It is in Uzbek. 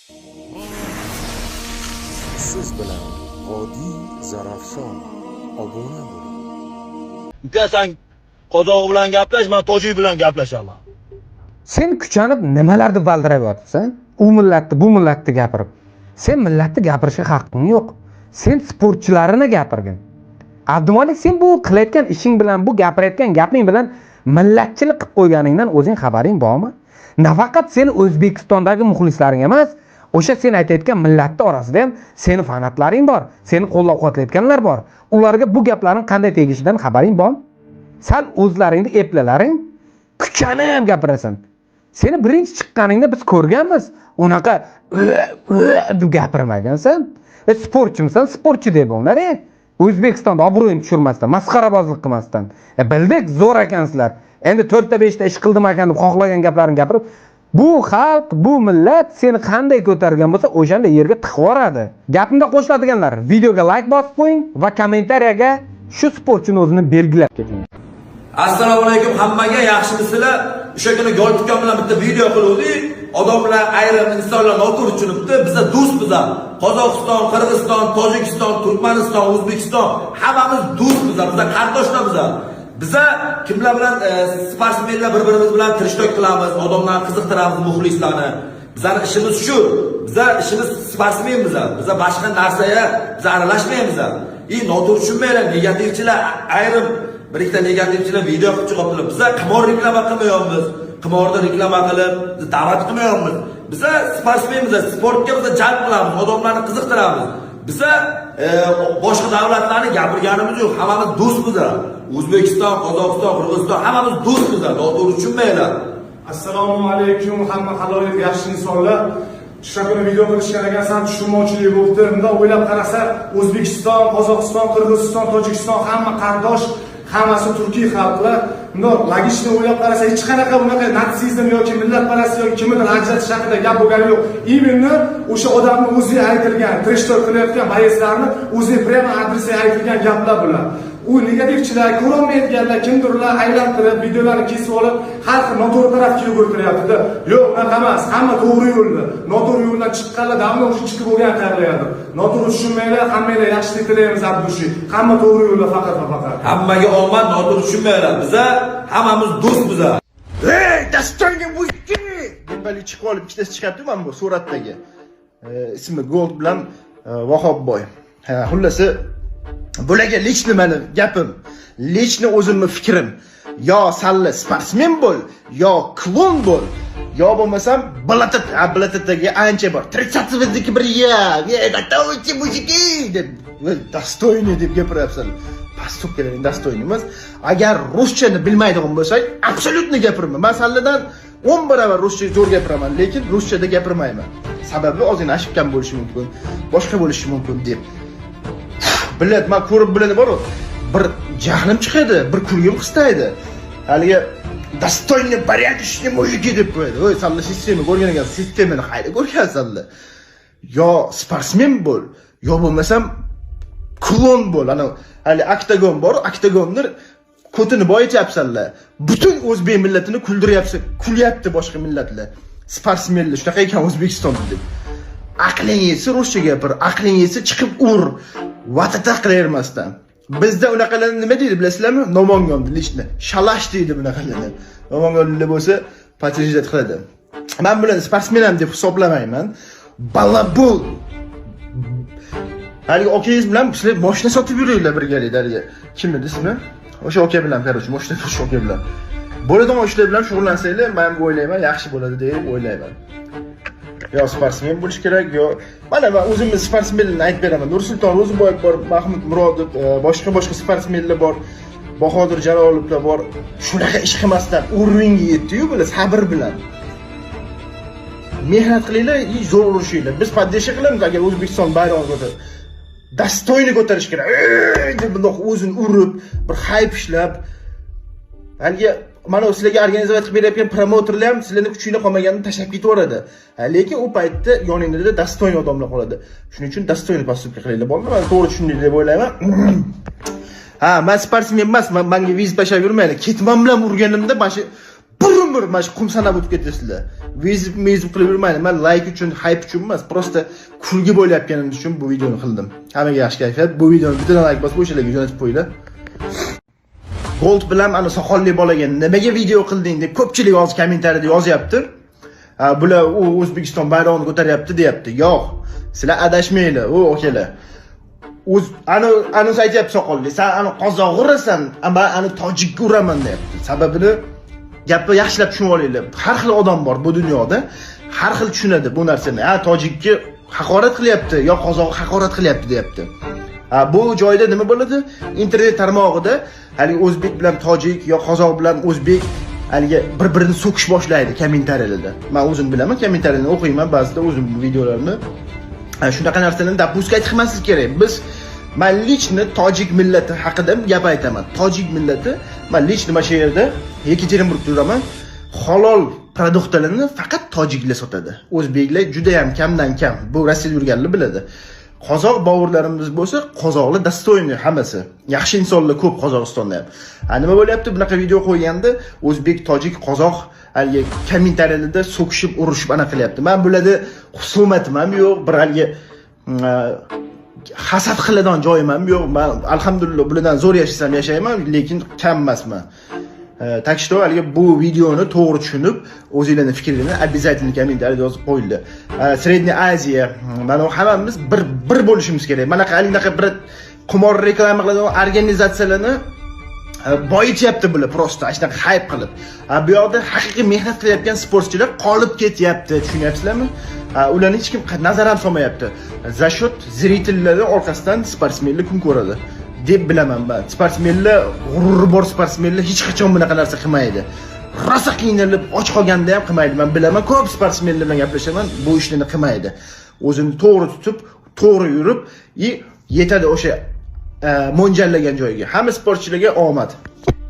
Siz bilan Vodiy Zarafshon obuna bo'ling. Uka sen qozoq bilan gaplash, men tojik bilan gaplashaman. Sen kuchanib nimalarni valdirayapsan? U millatni, bu millatni gapirib. Sen millatni gapirishga haqqing yo'q. Sen sportchilarini gapirgin. Abdumalik, sen bu qilayotgan ishing bilan, bu gapirayotgan gaping bilan millatchilik qilib qo'yganingdan o'zing xabaring bormi? Nafaqat seni O'zbekistondagi muxlislaring emas, o'sha sen aytayotgan millatning orasida ham seni fanatlaring bor, seni qo'llab-quvvatlayotganlar bor. Ularga bu gaplarning qanday tegishidan xabaring bormi? Sen o'zlaringni eplalaring, kuchanib gapirasan. Seni birinchi chiqqaningda biz ko'rganmiz. Unaqa deb gapirmagansan. Sportchimisan, sportchi deb bo'lar. O'zbekistonda obro'yini tushirmasdan, masxarabozlik qilmasdan. Bildik, zo'r ekansizlar. Endi 4ta 5ta ish qildim ekan deb xohlagan gaplarini gapirib, bu xalq, bu millat seni qanday ko'targan bo'lsa, o'shanda yerga tiqib yuboradi. Gapimda qo'shiladiganlar, videoga like bosib qo'ying va kommentariyaga shu sportchini o'zini belgilab keting. Assalomu alaykum hammaga, yaxshimisizlar? O'sha kuni Goltikon bilan bitta video qiluvdik. Odamlar, ayrim insonlar noto'g'ri tushunibdi. Biza do'stmiz. Qozog'iston, Qirg'iziston, Tojikiston, Turkmaniston, O'zbekiston hammamiz do'stmiz. Biza qardoshlarmiz. Biza kimlar bilan sportsmenlar bir-birimiz bilan tirishtok qilamiz, odamlarni qiziqtiramiz, muxlislarni. Bizning ishimiz shu. Biza ishimiz sportsmenmiz. Biza boshqa narsaga biz aralashmaymiz. Noto'g'ri tushunmanglar, negativchilar ayrim bir ikkita negativchilar video qilib chiqibdilar. Biza qimor reklama qilmayapmiz. Qimorda reklama qilib, da'vat qilmayapmiz. Biza sportsmenmiz, sportga biz jalb qilamiz, odamlarni qiziqtiramiz. Biza boshqa davlatlarni gapirganimiz yo'q, hammamiz do'stmiz. O'zbekiston, Qozog'iston, Qirg'iziston hammamiz do'stmiz, noto'g'ri tushunmanglar. Assalomu alaykum hamma haloyiq yaxshi insonlar. Shu kuni video qilishgan ekansan, tushunmovchilik bo'ldi. Bunda o'ylab qarasa, O'zbekiston, Qozog'iston, Qirg'iziston, Tojikiston hamma qardosh, hammasi turkiy xalqlar. Bunda logikni o'ylab qarasa, hech qanaqa bunaqa natsizm yoki millatparastlik yoki kimni ajratish haqida gap bo'lgani yo'q. Именно o'sha odamning o'zi aytilgan, treshtor qilayotgan bayislarni o'zi prema adresiga aytilgan gaplar bular. U negativchilar, ko'rolmaydiganlar kimdirlar aylantirib, videolarni kesib olib, xalqni noto'g'ri tarafga yugurtiryapti. Yo'q, unaqa emas. Hamma to'g'ri yo'lda. Noto'g'ri yo'ldan chiqqanlar davomli o'sha chiqib bo'lgan qayerlardir. Noto'g'ri tushunmanglar, hammanglar yaxshilik tilaymiz Abdushi. Hamma to'g'ri yo'lda faqat va faqat. Hammaga omad, noto'g'ri tushunmanglar. Biza hammamiz do'stmiz. Hey, dastonga bo'yki! Debali chiqib olib, ikkitasi chiqyapti mana bu suratdagi. Ismi Gold bilan Vahobboy. Xullasi bularga lechni meni gapim, lechni o'zimning fikrim. Yo salla sportsmen bo'l, yo klon bo'l, yo bo'lmasam blatatdagi ancha bor. 30-dagi bir готовьте мужики deb, dostoyniy deb gapiryapsan. Поступкаларning dostoyniy emas. Agar ruschani bilmaydigan bo'lsak, absolyutni gapirmayman. Masaladan 10 barobar ruscha zo'r gapiraman, lekin ruschada gapirmayman. Sababi ozgina ashibkan bo'lishi mumkin, boshqa bo'lishi mumkin deb. Bilad, men ko'rib biladi bor-ku. Bir jahlim chiqadi, bir kulgim qistaydi. Haliga dostoyniy порядочный mujiki deb qo'yadi. Voy, salla sistema ko'rgan ekan, sistemani qayda ko'rgansanlar? Yo sportsmen bo'l, yo bo'lmasam klon bo'l. Ana hali oktagon bor, oktagonni ko'tini boyityapsanlar. Butun o'zbek millatini kuldiryapsiz, kulyapti boshqa millatlar. Sportsmenlar shunaqa ekan O'zbekistonda deb. Aqling yetsa ruscha gapir, aqling yetsa chiqib ur. Vatata qilavermasdan. Bizda unaqalarni nima deydi bilasizlarmi? Nomongon lishni. Shalash deydi bunaqalarni. Nomongonlar bo'lsa, patrojat qiladi. Men bularni sportsmen ham deb hisoblamayman. Balabul. Hali okangiz bilan sizlar mashina sotib yuringlar birgalikda. Kimni ismi? O'sha aka bilan, qarochi, mashina sotish aka bilan. Bo'ladigan ishlar bilan shug'ullansanglar, men bu o'ylayman, yaxshi bo'ladi deb o'ylayman. Yo sportsmen bo'lish kerak, yo mana men o'zimni sportsmenlarni aytib beraman. Nursulton Ro'ziboyev bor, Mahmud Murodov, boshqa sportsmenlar bor, Bahodir Jalolovlar bor. Shunaqa ish qilmasdan o'rninga yetdi-yu, bular sabr bilan. Mehnat qilinglar, zo'r urishinglar. Biz podдержка qilamiz agar O'zbekiston bayrog'ini ko'tarib. Dostoyni ko'tarish kerak. Deb bundoq o'zini urib, bir hayp ishlab. Haliga mana sizlarga organizatsiya qilib berayotgan promotorlar ham sizlarning kuchingizda qolmaganini tashlab ketaveradi. Lekin u paytda yoningizda dostoyni odamlar qoladi. Shuning uchun dostoyni postupka qilinglar. Bolalar, men to'g'ri tushundingiz deb o'ylayman. Men sportsmen emas, menga viz tashlab yurmaydi. Ketmam bilan urganimda bashi burum umr mana shu qum sanab o'tib ketasizlar. Vizib qilib yurmayman. Men like uchun, hype uchun emas, prosta kulgi bo'layotganim uchun bu videoni qildim. Hammaga yaxshi kayfiyat. Bu videoni bitta like bosib o'shalarga jo'natib qo'yinglar. Gold bilan ana soqolli bolaga nimaga video qilding deb ko'pchilik hozir kommentariyada yozyapti. Bular O'zbekiston bayrog'ini ko'taryapti deyapti. Yo'q, sizlar adashmanglar, okalar. Ani aytyapti soqolli. Sen ani qozoq urasan, men ani tojikka uraman deyapti. Sababini gapni yaxshilab tushunib olinglar. Har xil odam bor bu dunyoda. Har xil tushunadi bu narsani. Tojikka haqorat qilyapti, yo qozoqqa haqorat qilyapti deyapti. Bu joyda nima bo'ladi? Internet tarmog'ida hali o'zbek bilan tojik yo qozoq bilan o'zbek haliga bir-birini so'kish boshlaydi kommentariyalarda. Men o'zim bilaman, kommentariyalarni o'qiyman, ba'zida o'zim videolarimni. Shunaqa narsalarni dapusga qilmaslik kerak. Biz men lichni tojik millati haqida gap aytaman. Tojik millati, men lichni mana shu yerda Yekaterinburgda turaman. Halol produktlarni faqat tojiklar sotadi. O'zbeklar juda ham kamdan kam. Bu Rossiyada yurganlar biladi. Qozoq bovurlarimiz bo'lsa, qozoqlar dostoyni hammasi. Yaxshi insonlar ko'p Qozog'istonda ham. Nima bo'lyapti? Bunaqa video qo'yganda o'zbek, tojik, qozoq haliga kommentariyalarda so'kishib, urushib ana qilyapti. Men bularda husumatim ham yo'q, bir haliga hasad qiladigan joyim ham yo'q. Men alhamdulillah bulardan zo'r yashasam yashayman, lekin kam emasman. Так что haliga bu videoni to'g'ri tushunib, o'zingizlarning fikrlarini обязательно kommentariyada yozib qo'yinglar. Sredniy Aziya, mana hammamiz bir bo'lishimiz kerak. Mana qanaqa bir qimor reklama qiladigan organizatsiyalarni boyityapti bular prosta, shunaqa hype qilib. Bu yoqda haqiqiy mehnat qilayotgan sportchilar qolib ketyapti, tushunyapsizlarmi? Ularni hech kim nazar ham solmayapti. За счет zritellarning orqasidan sportsmenlar kun ko'radi deb bilaman men. Sportsmenlar, g'ururi bor sportsmenlar hech qachon bunaqa narsa qilmaydi. Rosa qiynalib, och qolganda ham qilmaydi. Men bilaman, ko'p sportsmenlar bilan gaplashaman, bu ishlarni qilmaydi. O'zini to'g'ri tutib, to'g'ri yurib, yetadi o'sha mo'ljallagan joyga. Hamma sportchilarga omad.